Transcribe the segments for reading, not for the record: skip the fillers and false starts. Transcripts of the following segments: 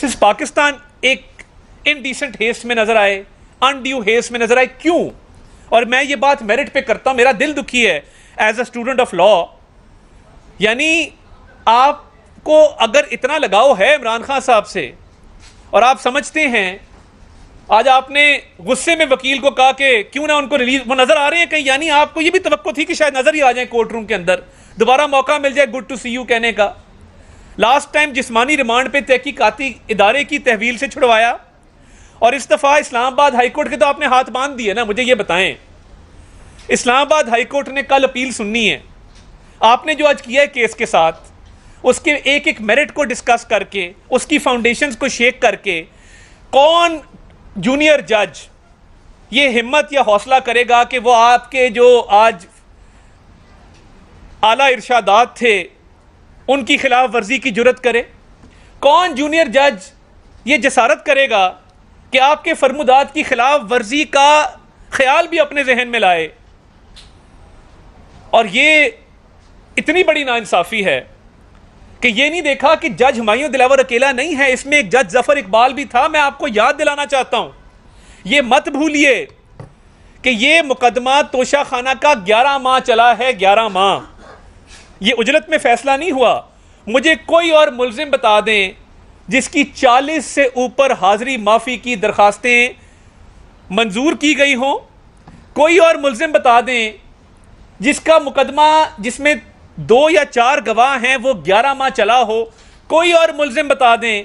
सिर्फ पाकिस्तान एक indecent haste में नजर आए, अनड्यू हेस्ट में नजर आए, क्यों? और मैं ये बात मेरिट पे करता हूं, मेरा दिल दुखी है as a student of law. यानी आपको अगर इतना लगाव है इमरान खान साहब से और आप समझते हैं, आज आपने गुस्से में वकील को कहा कि क्यों ना उनको रिलीज, वो नजर आ रहे हैं कहीं, यानी आपको ये भी तवक्को थी कि शायद नजर ही आ जाए कोर्ट रूम के अंदर, दोबारा मौका मिल जाए गुड टू सी यू कहने का। लास्ट टाइम जिस्मानी रिमांड पे तहकीकाती इदारे की तहवील से छुड़वाया, और इस दफा इस्लामाबाद हाईकोर्ट के तो आपने हाथ बांध दिए ना। मुझे ये बताएं, इस्लामाबाद हाईकोर्ट ने कल अपील सुननी है, आपने जो आज किया है केस के साथ, उसके एक एक मेरिट को डिस्कस करके, उसकी फाउंडेशंस को शेक करके, कौन जूनियर जज ये हिम्मत या हौसला करेगा कि वो आपके जो आज आला इरशादात थे उनकी खिलाफ वर्जी की जुर्रत करे? कौन जूनियर जज ये जसारत करेगा कि आपके फरमुदात की खिलाफ वर्जी का ख्याल भी अपने जहन में लाए? और ये इतनी बड़ी नाइंसाफी है कि ये नहीं देखा कि जज हुमायूं दिलावर अकेला नहीं है, इसमें एक जज जफर इकबाल भी था। मैं आपको याद दिलाना चाहता हूं, ये मत भूलिए कि ये मुकदमा तोशा खाना का 11 माह चला है, 11 माह। ये उजलत में फैसला नहीं हुआ। मुझे कोई और मुल्जिम बता दें जिसकी 40 से ऊपर हाजिरी माफी की दरखास्तें मंजूर की गई हों। कोई और मुल्जिम बता दें जिसका मुकदमा जिसमें 2 या 4 गवाह हैं वो 11 माह चला हो। कोई और मुल्जिम बता दें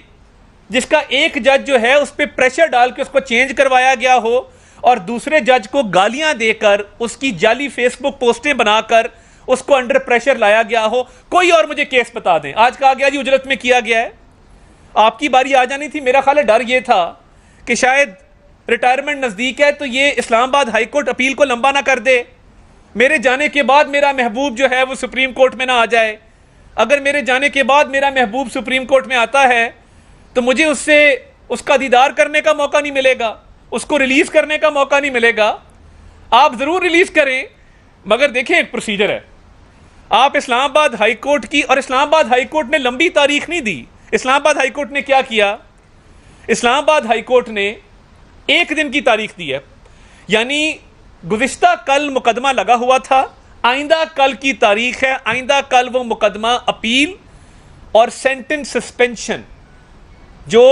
जिसका एक जज जो है उस पर प्रेशर डाल के उसको चेंज करवाया गया हो और दूसरे जज को गालियां देकर, उसकी जाली फेसबुक पोस्टें बनाकर उसको अंडर प्रेशर लाया गया हो। कोई और मुझे केस बता दें। आज कहा गया जी उजरत में किया गया है, आपकी बारी आ जानी थी। मेरा ख्याल है डर ये था कि शायद रिटायरमेंट नजदीक है तो ये इस्लामाबाद हाईकोर्ट अपील को लंबा ना कर दे, मेरे जाने के बाद मेरा महबूब जो है वो सुप्रीम कोर्ट में ना आ जाए। अगर मेरे जाने के बाद मेरा महबूब सुप्रीम कोर्ट में आता है तो मुझे उससे उसका दीदार करने का मौका नहीं मिलेगा, उसको रिलीज करने का मौका नहीं मिलेगा। आप जरूर रिलीज करें, मगर देखें एक प्रोसीजर है। आप इस्लामाबाद हाईकोर्ट की, और इस्लामाबाद हाईकोर्ट ने लंबी तारीख नहीं दी। इस्लामाबाद हाईकोर्ट ने क्या किया? इस्लामाबाद हाईकोर्ट ने 1 दिन की तारीख दी है, यानी गुज़िश्ता कल मुकदमा लगा हुआ था, आइंदा कल की तारीख है, आइंदा कल वो मुकदमा अपील और सेंटेंस सस्पेंशन जो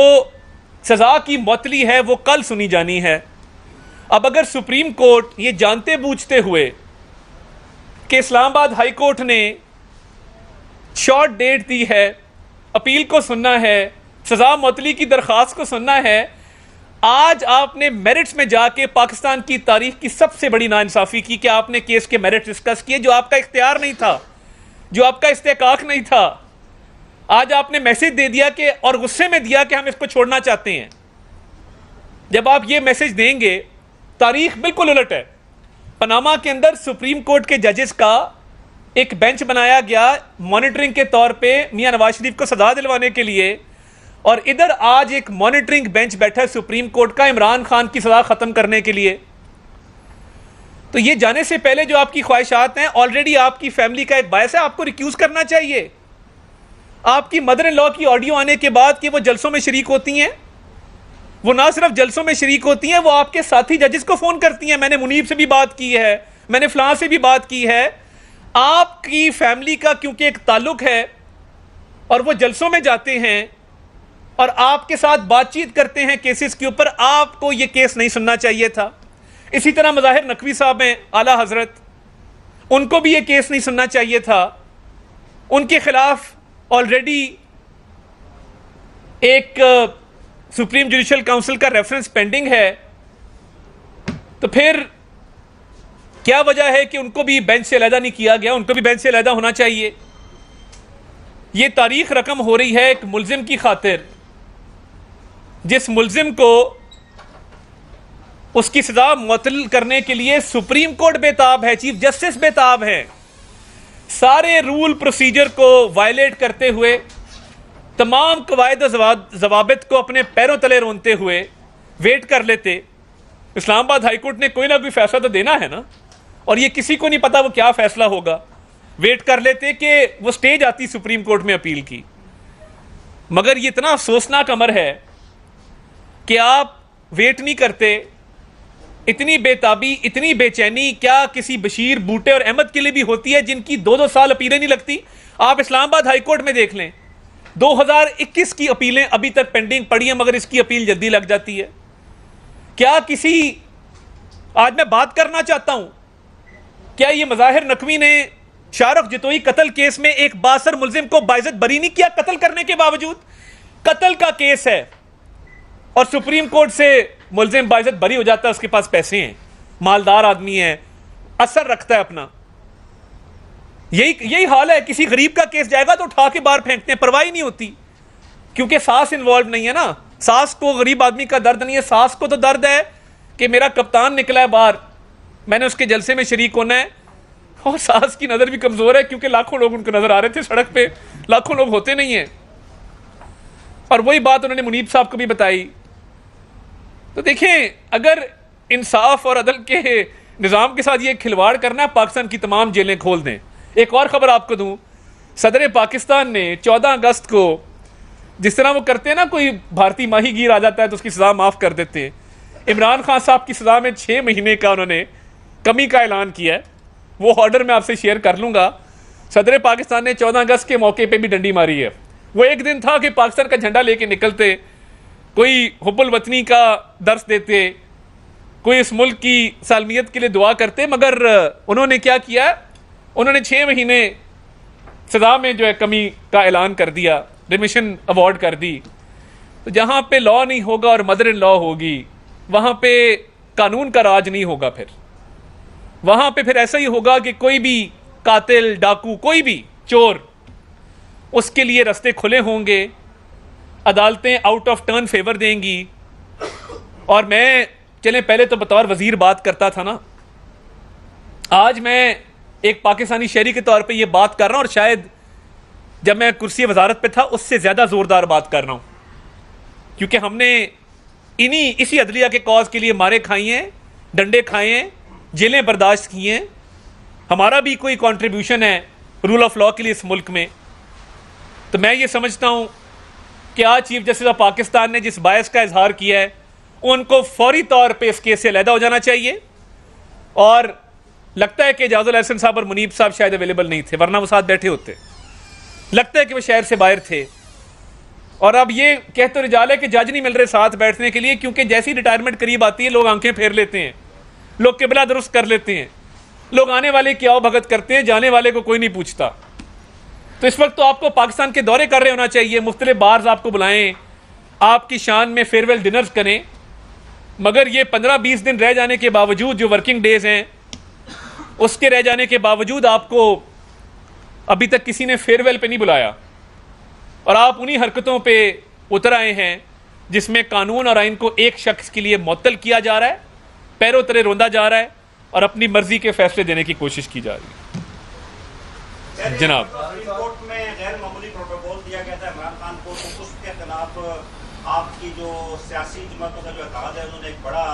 सजा की मौतली है वो कल सुनी जानी है। अब अगर सुप्रीम कोर्ट ये जानते बूझते हुए कि इस्लामाबाद हाई कोर्ट ने शॉर्ट डेट दी है, अपील को सुनना है, सजा मौतली की दरख्वास्त को सुनना है, आज आपने मेरिट्स में जाके पाकिस्तान की तारीख की सबसे बड़ी नाइंसाफी की कि आपने केस के मेरिट डिस्कस किए जो आपका इख्तियार नहीं था, जो आपका इस्तेकाक नहीं था। आज आपने मैसेज दे दिया कि, और गुस्से में दिया कि हम इसको छोड़ना चाहते हैं। जब आप ये मैसेज देंगे, तारीख बिल्कुल उलट है। पनामा के अंदर सुप्रीम कोर्ट के जजेस का एक बेंच बनाया गया मॉनिटरिंग के तौर पे मियां नवाज शरीफ को सजा दिलवाने के लिए, और इधर आज एक मॉनिटरिंग बेंच बैठा है सुप्रीम कोर्ट का इमरान खान की सजा खत्म करने के लिए। तो ये जाने से पहले जो आपकी ख्वाहिशात हैं, ऑलरेडी आपकी फैमिली का एक बायस है, आपको रिक्यूज करना चाहिए। आपकी मदर इन लॉ की ऑडियो आने के बाद कि वो जलसों में शरीक होती हैं, वो ना सिर्फ जलसों में शरीक होती हैं, वो आपके साथी जजेस को फोन करती हैं। मैंने मुनीब से भी बात की है, मैंने फलां से भी बात की है। आपकी फैमिली का क्योंकि एक ताल्लुक है और वो जलसों में जाते हैं और आपके साथ बातचीत करते हैं केसेस के ऊपर, आपको ये केस नहीं सुनना चाहिए था। इसी तरह मज़ाहिर नकवी साहब हैं आला हजरत, उनको भी ये केस नहीं सुनना चाहिए था। उनके खिलाफ ऑलरेडी एक सुप्रीम जुडिशल काउंसिल का रेफरेंस पेंडिंग है। तो फिर क्या वजह है कि उनको भी बेंच से अलहदा नहीं किया गया? उनको भी बेंच से अलहदा होना चाहिए। ये तारीख रकम हो रही है एक मुल्जिम की खातिर, जिस मुल्जिम को उसकी सजा मुअत्तल करने के लिए सुप्रीम कोर्ट बेताब है, चीफ जस्टिस बेताब है। सारे रूल प्रोसीजर को वायलेट करते हुए, तमाम कवायद जवाबित को अपने पैरों तले रोनते हुए वेट कर लेते। इस्लामाबाद हाईकोर्ट ने कोई ना कोई फैसला तो देना है ना, और ये किसी को नहीं पता वो क्या फैसला होगा। वेट कर लेते कि वो स्टेज आती सुप्रीम कोर्ट में अपील की। मगर ये इतना अफसोसनाक अमर है कि आप वेट नहीं करते। इतनी बेताबी, इतनी बेचैनी क्या किसी बशीर, बूटे और अहमद के लिए भी होती है, जिनकी 2-2 साल अपीलें नहीं लगती? आप इस्लामाबाद हाईकोर्ट में देख लें, 2021 की अपीलें अभी तक पेंडिंग पड़ी हैं, मगर इसकी अपील जल्दी लग जाती है। क्या किसी, आज मैं बात करना चाहता हूं, क्या ये मज़ाहिर नकवी ने शाहरुख जतोई कत्ल केस में एक बासर मुलजिम को बाइज्जत बरी नहीं किया? कत्ल करने के बावजूद कत्ल का केस है और सुप्रीम कोर्ट से मुलजिम बाइज्जत बरी हो जाता है। उसके पास पैसे हैं, मालदार आदमी है, असर रखता है अपना। यही हाल है। किसी गरीब का केस जाएगा तो उठा के बाहर फेंकते हैं, परवाही नहीं होती, क्योंकि सास इन्वॉल्व नहीं है ना। सास को, गरीब आदमी का दर्द नहीं है, सास को तो दर्द है कि मेरा कप्तान निकला है बाहर, मैंने उसके जलसे में शरीक होना है। और सास की नजर भी कमजोर है, क्योंकि लाखों लोग उनको नजर आ रहे थे सड़क पे, लाखों लोग होते नहीं है। और वही बात उन्होंने मुनीब साहब को भी बताई। तो देखें, अगर इंसाफ और अदल के निज़ाम के साथ ये खिलवाड़ करना है, पाकिस्तान की तमाम जेलें खोल दें। एक और खबर आपको दूं, सदर पाकिस्तान ने 14 अगस्त को, जिस तरह वो करते हैं ना, कोई भारतीय माहीगीर आ जाता है तो उसकी सज़ा माफ़ कर देते हैं, इमरान खान साहब की सज़ा में 6 महीने का उन्होंने कमी का ऐलान किया है। वो ऑर्डर मैं आपसे शेयर कर लूँगा। सदर पाकिस्तान ने 14 अगस्त के मौके पर भी डंडी मारी है। वो एक दिन था कि पाकिस्तान का झंडा लेके निकलते, कोई हुब्बुल वतनी का दर्स देते, कोई इस मुल्क की सालमियत के लिए दुआ करते, मगर उन्होंने क्या किया, उन्होंने 6 महीने सजा में जो है कमी का ऐलान कर दिया, रिमिशन अवॉर्ड कर दी। तो जहाँ पे लॉ नहीं होगा और मदर इन लॉ होगी, वहाँ पे कानून का राज नहीं होगा। फिर वहाँ पे फिर ऐसा ही होगा कि कोई भी कातिल, डाकू, कोई भी चोर, उसके लिए रास्ते खुले होंगे, अदालतें आउट ऑफ टर्न फेवर देंगी। और मैं, चलें पहले तो बतौर वजीर बात करता था ना, आज मैं एक पाकिस्तानी शहरी के तौर पे ये बात कर रहा हूँ, और शायद जब मैं कुर्सी वजारत पे था उससे ज़्यादा ज़ोरदार बात कर रहा हूँ, क्योंकि हमने इसी अदलिया के कॉज के लिए मारे खाई हैं, डंडे खाए हैं, जेलें बर्दाश्त की हैं। हमारा भी कोई कंट्रीब्यूशन है रूल ऑफ लॉ के लिए इस मुल्क में। तो मैं ये समझता हूँ कि आज चीफ जस्टिस ऑफ पाकिस्तान ने जिस बायस का इजहार किया है, उनको फौरी तौर पे इस केस से अलहदा हो जाना चाहिए। और लगता है कि एजाजुल एहसन साहब और मुनीब साहब शायद अवेलेबल नहीं थे, वरना वो साथ बैठे होते। लगता है कि वो शहर से बाहर थे। और अब ये कहते रिजाल है कि जज नहीं मिल रहे साथ बैठने के लिए, क्योंकि जैसी रिटायरमेंट करीब आती है लोग आंखें फेर लेते हैं, लोग किबला दुरुस्त कर लेते हैं, लोग आने वाले की आओ भगत करते हैं, जाने वाले को कोई नहीं पूछता। तो इस वक्त तो आपको पाकिस्तान के दौरे कर रहे होना चाहिए, मुख्तलिफ बार्स आपको बुलाएं, आपकी शान में फेयरवेल डिनर्स करें। मगर ये 15-20 दिन रह जाने के बावजूद, जो वर्किंग डेज हैं उसके रह जाने के बावजूद, आपको अभी तक किसी ने फेयरवेल पे नहीं बुलाया। और आप उन्हीं हरकतों पे उतर आए हैं जिसमें कानून और आइन को एक शख्स के लिए मुअत्तल किया जा रहा है, पैरों तले रोंदा जा रहा है और अपनी मर्जी के फैसले देने की कोशिश की जा रही है। जनाब, सुप्रीम कोर्ट में गैर मामूली प्रोटोकॉल दिया गया था इमरान खान को, तो उसके खिलाफ आपकी जो सियासी जमातों का जो इत्तेहाद है, उन्होंने एक बड़ा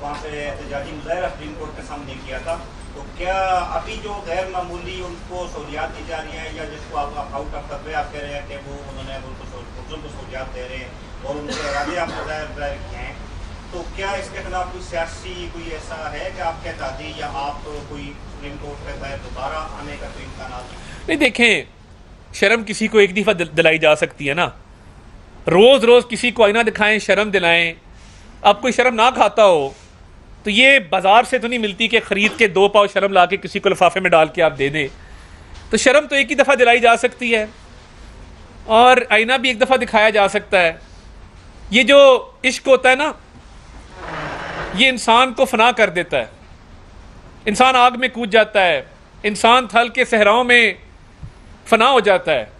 वहाँ पे एहतजाजी मुजाहरा सुप्रीम कोर्ट के सामने किया था। तो क्या अभी जो गैर मामूली उनको सहूलियात दी जा रही है, या जिसको आप आउट ऑफ कवे आप कह रहे हैं कि वो उन्होंने उनको सहूलियात दे रहे हैं और उनके इरादे आप जाहिर किए हैं, तो क्या इसके खिलाफ कोई सियासी कोई ऐसा है कि आप कहता दी या आप कोई सुप्रीम कोर्ट के तहत दोबारा आने का कोई इम्कान? नहीं, देखें, शर्म किसी को एक दफ़ा दिलाई जा सकती है ना, रोज़ रोज़ किसी को आईना दिखाएं, शर्म दिलाएं। अब कोई शर्म ना खाता हो तो ये बाजार से तो नहीं मिलती कि ख़रीद के 2 पाव शर्म ला के किसी को लिफाफे में डाल के आप दे दें। तो शर्म तो एक ही दफ़ा दिलाई जा सकती है, और आईना भी एक दफ़ा दिखाया जा सकता है। ये जो इश्क होता है ना, ये इंसान को फना कर देता है, इंसान आग में कूद जाता है, इंसान थल के सहराओं में फना हो जाता है।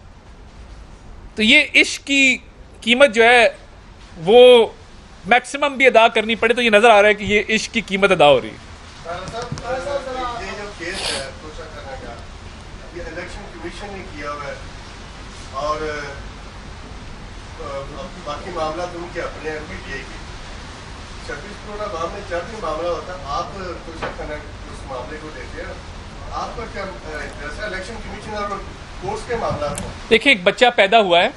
तो ये इश्क की कीमत जो है वो मैक्सिमम भी अदा करनी पड़े, तो ये नज़र आ रहा है कि ये इश्क की कीमत अदा हो रही है। ये जो केस है तोशा करने का, ये इलेक्शन कमीशन ने किया हुआ है, और बाकी मामला तो उनके अपने MPTA की 26 करोड़ बाद में जब भी मामला होता है, आप तोशा करने उस मामले को देते हैं, आपका क्या जैसा इलेक्शन कमीशन और कोर्ट्स के मामला को? देखिए, एक बच्चा पैदा हुआ है,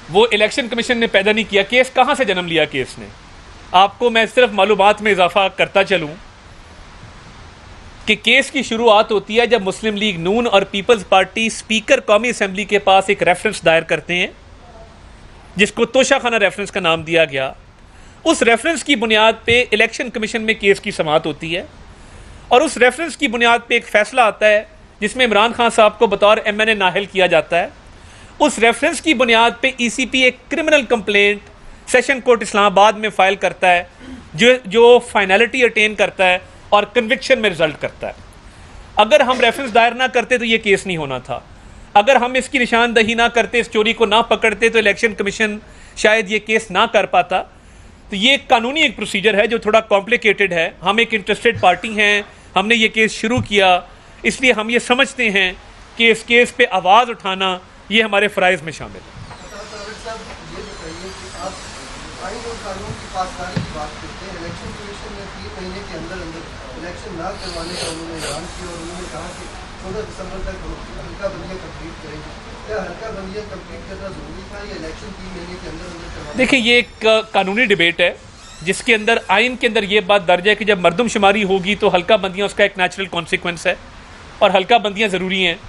वो इलेक्शन कमीशन ने पैदा नहीं किया। केस कहाँ से जन्म लिया केस ने? आपको मैं सिर्फ मालूमात में इजाफा करता चलूँ कि केस की शुरुआत होती है जब मुस्लिम लीग नून और पीपल्स पार्टी स्पीकर कौमी असम्बली के पास एक रेफरेंस दायर करते हैं, जिसको तोशाखाना रेफरेंस का नाम दिया गया। उस रेफरेंस की बुनियाद पे इलेक्शन कमीशन में केस की समाअत होती है और उस रेफरेंस की बुनियाद पे एक फ़ैसला आता है जिसमें इमरान खान साहब को बतौर MNA नाअहल किया जाता है। उस रेफरेंस की बुनियाद पे ECP एक criminal complaint session court Islamabad में फ़ाइल करता है, जो फाइनलिटी अटेन करता है और कन्विक्शन में रिजल्ट करता है। अगर हम रेफरेंस दायर ना करते तो ये केस नहीं होना था। अगर हम इसकी निशानदही ना करते, इस चोरी को ना पकड़ते, तो इलेक्शन कमीशन शायद ये केस ना कर पाता। तो ये कानूनी एक प्रोसीजर है जो थोड़ा कॉम्प्लिकेटेड है। हम एक इंटरेस्टेड पार्टी हैं, हमने ये केस शुरू किया, इसलिए हम ये समझते हैं कि इस केस पे आवाज़ उठाना ये हमारे फ़राइज़ में शामिल है। आइन और कानून की पासदारी की बात करते हैं। इलेक्शन कमीशन ने 3 महीने के अंदर इलेक्शन ना करवाने का उन्होंने ऐलान किया और उन्होंने कहा कि 14 दिसंबर तक हल्का बंदियाँ कंप्लीट करेंगे। क्या हल्का बंदियाँ कंप्लीट करना जरूरी था या इलेक्शन 3 महीने के अंदर करवाना? देखिए, ये एक कानूनी डिबेट है जिसके अंदर आइन के अंदर ये बात दर्ज है कि जब मरदमशुमारी होगी तो हल्का बंदियाँ उसका एक नेचुरल कॉन्सिक्वेंस है और हल्का बंदियाँ ज़रूरी हैं।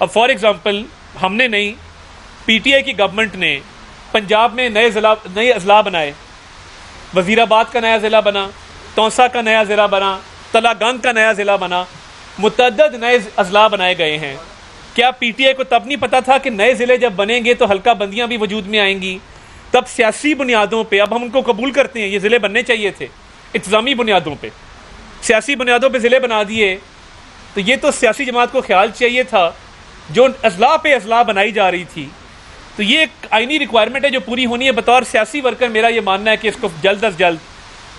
अब फॉर एग्ज़ाम्पल हमने नहीं, PTI की गवर्नमेंट ने पंजाब में नए अजला बनाए। वज़ीराबाद का नया ज़िला बना, तौसा का नया ज़िला बना, तलागंग का नया ज़िला बना, मुतअद्दिद नए अजला बनाए गए हैं। क्या PTI को तब नहीं पता था कि नए ज़िले जब बनेंगे तो हल्का बंदियाँ भी वजूद में आएंगी? तब सियासी बुनियादों पे, अब हम उनको कबूल करते हैं, ये ज़िले बनने चाहिए थे इंतज़ामी बुनियादों पे, सियासी बुनियादों पे ज़िले बना दिए। तो ये तो सियासी जमात को ख्याल चाहिए था जो अजला पे अजला बनाई जा रही थी। तो ये एक आइनी रिक्वायरमेंट है जो पूरी होनी है। बतौर सियासी वर्कर मेरा ये मानना है कि इसको जल्द अज जल्द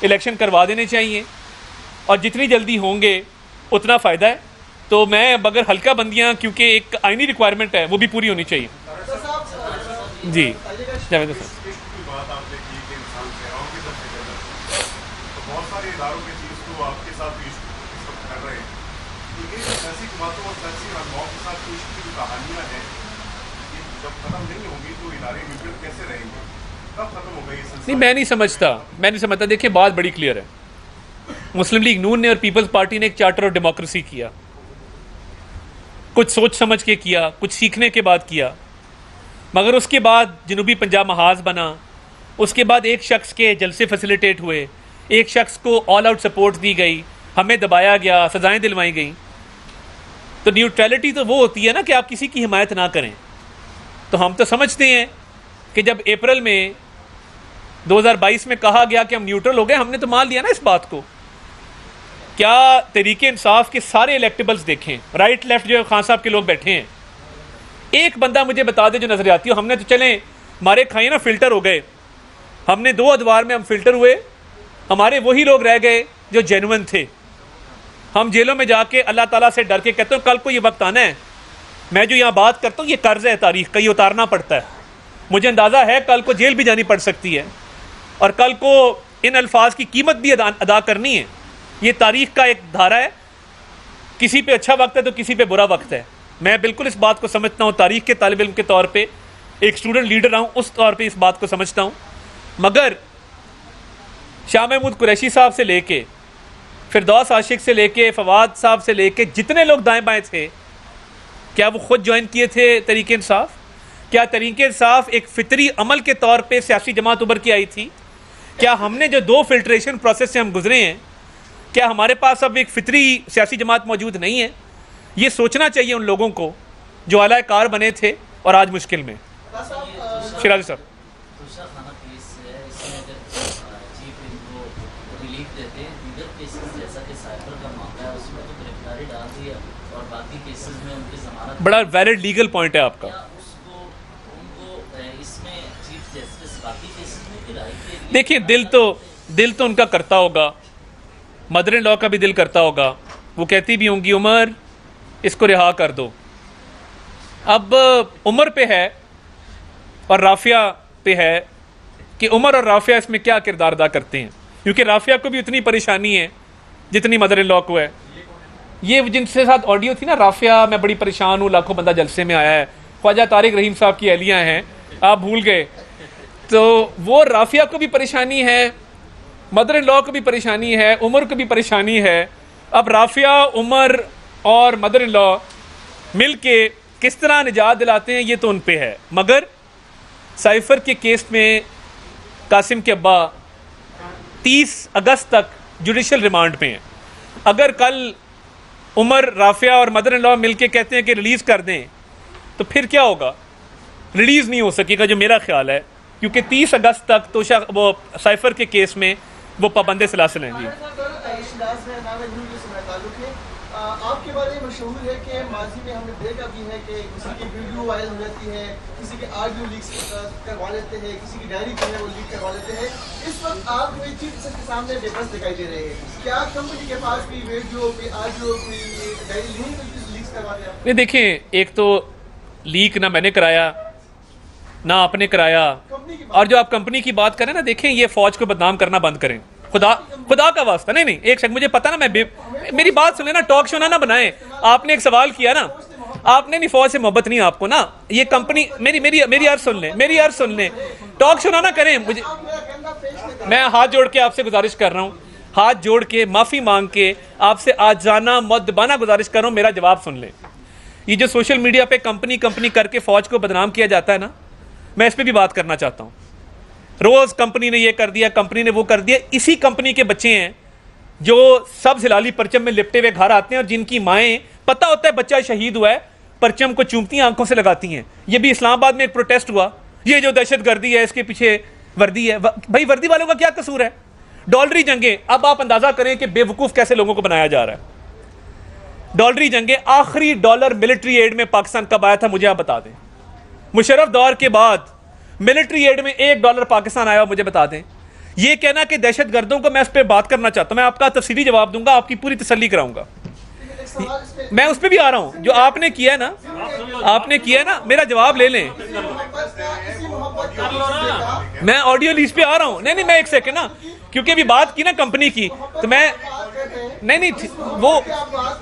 इलेक्शन करवा देने चाहिए और जितनी जल्दी होंगे उतना फ़ायदा है। तो मैं अगर हल्का बंदियाँ, क्योंकि एक आइनी रिक्वायरमेंट है, वो भी पूरी होनी चाहिए। जी जावेद साहब, बात आपने की कि इंसान चेहराओं की तरफ से तो बहुत सारे इदारों की चीज़ तो आपके साथ भी इस वक्त कर रहे हैं। तो ये सियासी जमातों और सियासी रहनुमाओं के साथ कुछ की जो कहानियाँ हैं, ये जब ख़त्म नहीं होंगी तो इदारे न्यूट्रल कैसे रहेंगे? कब ख़त्म हो गई? नहीं, मैं नहीं समझता। देखिए, बात बड़ी क्लियर है। मुस्लिम लीग नून ने और पीपल्स पार्टी ने एक चार्टर ऑफ डेमोक्रेसी किया, कुछ सोच समझ के किया, कुछ सीखने के बाद किया, मगर उसके बाद जनूबी पंजाब महाज बना। उसके बाद एक शख्स के जलसे फैसिलिटेट हुए, एक शख्स को ऑल आउट सपोर्ट दी गई, हमें दबाया गया, सजाएं दिलवाई गई। तो न्यूट्रलिटी तो वो होती है ना कि आप किसी की हिमायत ना करें। तो हम तो समझते हैं कि जब अप्रैल में 2022 में कहा गया कि हम न्यूट्रल हो गए, हमने तो मान लिया ना इस बात को। क्या तहरीक इंसाफ के सारे इलेक्टेबल्स देखें, राइट लेफ्ट जो खान साहब के लोग बैठे हैं, एक बंदा मुझे बता दे जो नजरियाती हो। हमने तो चले मारे खाए ना, फिल्टर हो गए। हमने 2 अदवार में हम फिल्टर हुए, हमारे वही लोग रह गए जो जेन्युइन थे। हम जेलों में जाके अल्लाह ताला से डर के कहते हैं कल को ये वक्त आना है, मैं जो यहाँ बात करता हूँ ये कर्ज है तारीख का, ये उतारना पड़ता है। मुझे अंदाज़ा है कल को जेल भी जानी पड़ सकती है और कल को इन अल्फाज की कीमत भी अदा करनी है। ये तारीख का एक धारा है, किसी पे अच्छा वक्त है तो किसी पे बुरा वक्त है। मैं बिल्कुल इस बात को समझता हूँ, तारीख के तालिब इल्म के तौर पे, एक स्टूडेंट लीडर रहा हूँ उस तौर पे इस बात को समझता हूँ। मगर शाह महमूद कुरैशी साहब से लेके फिरदौस आशिक से लेके फवाद साहब से लेके जितने लोग दाएं बाएं थे, क्या वो खुद ज्वाइन किए थे तहरीक इंसाफ? क्या तहरीक इंसाफ एक फितरी अमल के तौर पे सियासी जमात उभर के आई थी? क्या हमने जो 2 फिल्ट्रेशन प्रोसेस से हम गुजरे हैं, क्या हमारे पास अब एक फितरी सियासी जमात मौजूद नहीं है? ये सोचना चाहिए उन लोगों को जो आला कार बने थे और आज मुश्किल में। शिराजी साहब, बड़ा वैलिड लीगल पॉइंट है आपका। देखिए, दिल तो उनका करता होगा, मदर इन लॉ का भी दिल करता होगा, वो कहती भी होंगी उमर इसको रिहा कर दो। अब उमर पे है और राफिया पे है कि उमर और राफिया इसमें क्या किरदार अदा करते हैं, क्योंकि राफिया को भी उतनी परेशानी है जितनी मदर इन लॉ को है। ये जिनसे साथ ऑडियो थी ना, राफिया मैं बड़ी परेशान हूँ, लाखों बंदा जलसे में आया है, ख्वाजा तारिक रहीम साहब की अहलियाँ हैं, आप भूल गए। तो वो राफिया को भी परेशानी है, मदर इन लॉ को भी परेशानी है, उमर को भी परेशानी है। अब राफिया, उमर और मदर इन लॉ मिल के किस तरह निजात दिलाते हैं ये तो उन पे है। मगर साइफर के केस में कासिम के अब्बा 30 अगस्त तक जुडिशल रिमांड पे हैं। अगर कल उमर, राफिया और मदर इन लॉ मिल के कहते हैं कि रिलीज़ कर दें तो फिर क्या होगा? रिलीज़ नहीं हो सकेगा जो मेरा ख्याल है, क्योंकि 30 अगस्त तक तो वो साइफर के केस में वो पाबंद सलासिल हैं। जी आपके बारे में मशहूर है कि माजी में हमने देखा भी है कि किसी की वीडियो वायरल हो जाती है, किसी के ऑडियो लीक्स करवा लेते हैं, किसी की डायरी जो है वो लीक करवा लेते हैं। इस वक्त आप कोई चीज के सामने पेपर्स दिखाई दे रहे हैं, क्या कंपनी के पास भी वीडियो कोई ऑडियो कोई डायरी लीक्स करवा दिया? नहीं, देखिए, एक तो लीक ना मैंने कराया ना आपने कराया, और जो आप कंपनी की बात करें ना, देखें ये फौज को बदनाम करना बंद करें, खुदा का वास्ता। नहीं एक सेकंड, मुझे पता ना, मेरी बात सुन लेना, टॉक शो ना बनाए। आपने एक सवाल किया ना, आपने नहीं, फौज से मोहब्बत नहीं आपको ना, ये कंपनी मेरी अर्ज सुन लें, टॉक शो ना करें। मुझे, मैं हाथ जोड़ के आपसे गुजारिश कर रहा हूँ, हाथ जोड़ के माफ़ी मांग के आपसे आजाना मुअद्दबाना गुजारिश कर रहा हूँ, मेरा जवाब सुन लें। ये जो सोशल मीडिया पे कंपनी करके फौज को बदनाम किया जाता है ना, मैं इस पर भी बात करना चाहता हूँ। रोज़ कंपनी ने ये कर दिया, कंपनी ने वो कर दिया। इसी कंपनी के बच्चे हैं जो सब हिलाली परचम में लिपटे हुए घर आते हैं, और जिनकी माएँ पता होता है बच्चा शहीद हुआ है, परचम को चूमती हैं, आंखों से लगाती हैं। ये भी इस्लामाबाद में एक प्रोटेस्ट हुआ, ये जो दहशतगर्दी है इसके पीछे वर्दी है। भाई वर्दी वालों का क्या कसूर है? डॉलरी जंगें, अब आप अंदाजा करें कि बेवकूफ़ कैसे लोगों को बनाया जा रहा है। डॉलरी जंगें, आखिरी डॉलर मिलिट्री एड में पाकिस्तान कब आया था, मुझे आप बता दें। मुशर्रफ दौर के बाद मिलिट्री एड में $1 पाकिस्तान आया, मुझे बता दें। ये कहना कि दहशतगर्दों को, मैं उस पर बात करना चाहता हूं, मैं आपका तफसीली जवाब दूंगा, आपकी पूरी तसल्ली कराऊंगा। मैं उस पर भी आ रहा हूं, जो आपने किया ना, मेरा जवाब ले लें। मैं ऑडियो लीज पे आ रहा हूं। नहीं मैं एक सेकंड ना, क्योंकि अभी बात की ना कंपनी की, तो मैं नहीं वो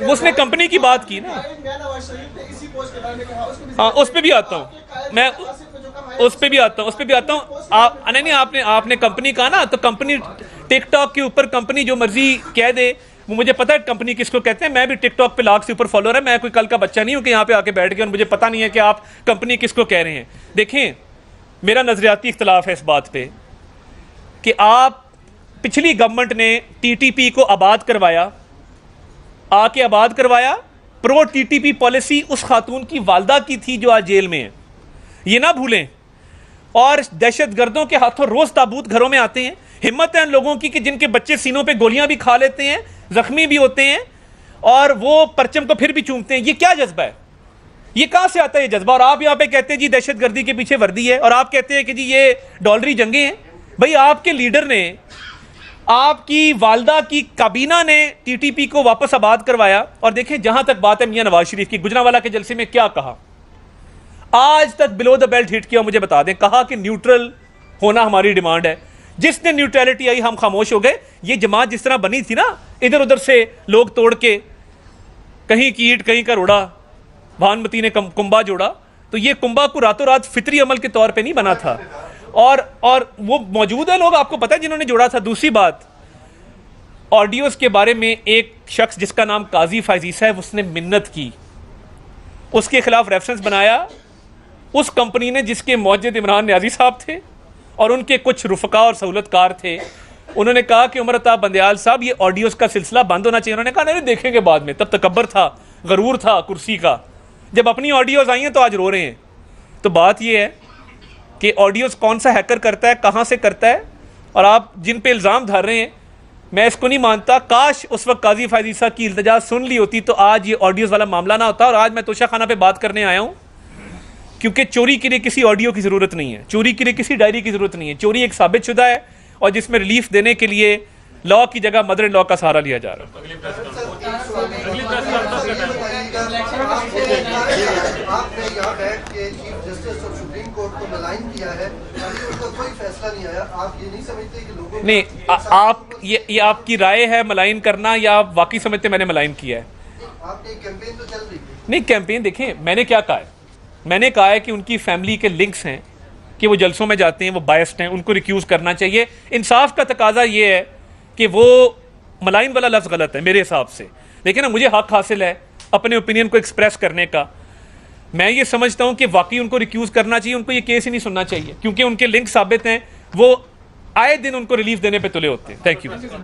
उसने कंपनी की बात की ना। हाँ, उस पर भी आता हूँ मैं, उस पर भी आता हूँ। आप नहीं, आपने कंपनी कहा ना, तो कंपनी टिकटॉक के ऊपर कंपनी जो मर्जी कह दे, वो मुझे पता है कंपनी किसको कहते हैं। मैं भी टिकटॉक पे लाख से ऊपर फॉलोअर है, मैं कोई कल का बच्चा नहीं हूँ कि यहाँ पे आके बैठ गया और मुझे पता नहीं है कि आप कंपनी किसको कह रहे हैं। देखें, मेरा नजरियाती इख्तलाफ है इस बात पे कि आप, पिछली गवर्नमेंट ने टीटीपी को आबाद करवाया, आके आबाद करवाया। प्रो टीटीपी पॉलिसी उस खातून की वालदा की थी जो आज जेल में है, ये ना भूलें। और दहशतगर्दों के हाथों रोज ताबूत घरों में आते हैं। हिम्मत है उन लोगों की कि जिनके बच्चे सीनों पे गोलियां भी खा लेते हैं, जख्मी भी होते हैं, और वो परचम को फिर भी चूमते हैं। ये क्या जज्बा है? ये कहां से आता है ये जज्बा? और आप यहां पे कहते हैं जी दहशतगर्दी के पीछे वर्दी है, और आप कहते हैं कि जी ये डॉलरी जंगे हैं। भाई, आपके लीडर ने, आपकी वालदा की काबीना ने टीटीपी को वापस आबाद करवाया। और देखें, जहां तक बात है मियां नवाज शरीफ की, गुजरांवाला के जलसे में क्या कहा, आज तक बिलो द बेल्ट हिट किया, मुझे बता दें। कहा कि न्यूट्रल होना हमारी डिमांड है। जिसने न्यूट्रलिटी आई, हम खामोश हो गए। ये जमात जिस तरह बनी थी ना, इधर उधर से लोग तोड़ के, कहीं की ईंट कहीं का रोड़ा, भानुमती ने कुंभा जोड़ा, तो ये कुंभा को रातों रात फितरी अमल के तौर पे नहीं बना था। और वो मौजूद है लोग, आपको पता है जिन्होंने जोड़ा था। दूसरी बात, ऑडियोज के बारे में एक शख्स जिसका नाम काजी फायजीसा है, उसने मिन्नत की, उसके खिलाफ रेफरेंस बनाया उस कंपनी ने जिसके मौजूद इमरान न्याजी साहब थे और उनके कुछ रुफका और सहूलतकार थे। उन्होंने कहा कि उमर अताब बंदयाल साहब, ये ऑडियोज का सिलसिला बंद होना चाहिए। उन्होंने कहा नहीं, देखेंगे बाद में। तब तकब्बर था, गरूर था कुर्सी का। जब अपनी ऑडियोज आई हैं तो आज रो रहे हैं। तो बात ये है कि ऑडियोज कौन सा हैकर करता है, कहाँ से करता है, और आप जिन पे इल्ज़ाम धर रहे हैं, मैं इसको नहीं मानता। काश उस वक्त काजी फायजीसा की इल्तिजा सुन ली होती तो आज ये ऑडियोज वाला मामला ना होता। और आज मैं तोशा खाना पे बात करने आया हूँ, क्योंकि चोरी के लिए किसी ऑडियो की ज़रूरत नहीं है, चोरी के लिए किसी डायरी की ज़रूरत नहीं है। चोरी एक साबित शुदा है, और जिसमें रिलीफ देने के लिए लॉ की जगह मदर इन लॉ का सहारा लिया जा रहा है। आपने यहाँ बैठ के chief justice of supreme court को मलाइन किया है, अभी उसका कोई फैसला नहीं आया। आप ये नहीं समझते कि लोगों नहीं, आप ये आपकी राय है मलाइन करना, या आप वाकई समझते मैंने मलाइन किया है? आपकी कैंपेन तो चल रही है। नहीं, कैंपेन देखें, मैंने क्या कहा है, मैंने कहा है कि उनकी फैमिली के लिंक्स हैं कि वो जलसों में जाते हैं, वो बायस्ड हैं, उनको रिक्यूज करना चाहिए। इंसाफ का तकाजा ये है कि वो मलाइन वाला लफ्ज़ गलत है मेरे हिसाब से, लेकिन ना मुझे हक हासिल है अपने ओपिनियन को एक्सप्रेस करने का। मैं ये समझता हूं कि वाकई उनको रिक्यूज करना चाहिए, उनको ये केस ही नहीं सुनना चाहिए, क्योंकि उनके लिंक साबित हैं, वो आए दिन उनको रिलीफ देने पे तुले होते हैं। Thank you.